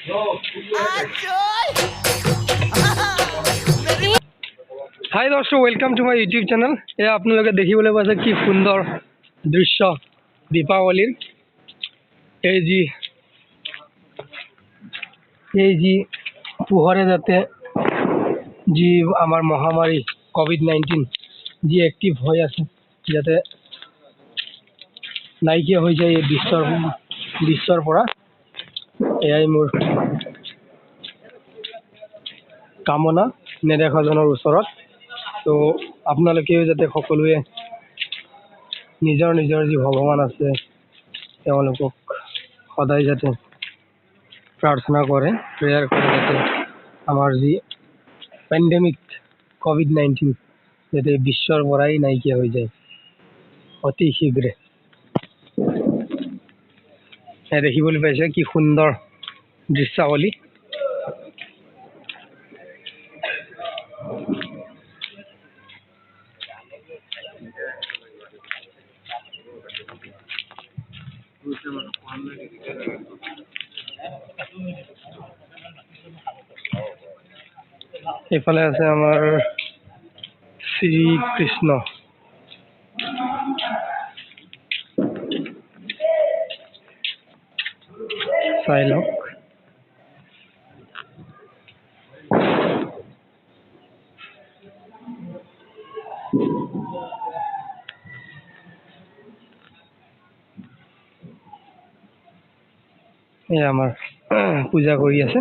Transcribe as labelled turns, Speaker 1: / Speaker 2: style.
Speaker 1: হাই দৰ্শক, welcome to my YouTube channel. এয়া আপোনালোকে দেখিবলৈ পাইছে কি সুন্দৰ দৃশ্য দীপাৱলীৰ। এই যি পোহৰে যাতে যি আমাৰ মহামাৰী COVID-19 যি এক্টিভ হৈ আছে যাতে নাইকিয়া হৈ যায় এই বিশ্বৰ পৰা, এয়াই মোৰ কামনা নেদেখাজনৰ ওচৰত। তো আপোনালোকেও যাতে সকলোৱে নিজৰ নিজৰ যি ভগৱান আছে তেওঁলোকক সদায় যাতে প্ৰাৰ্থনা কৰে, প্ৰেয়াৰ কৰে যাতে আমাৰ যি পেণ্ডেমিক COVID-19 যাতে বিশ্বৰ পৰাই নাইকিয়া হৈ যায় অতি শীঘ্ৰে। দেখিবলৈ পাইছে কি সুন্দৰ দৃশ্যাৱলী। এইফালে আছে আমাৰ শ্ৰীকৃষ্ণ। চাই লওক। এই আমাৰ পূজা কৰি আছে।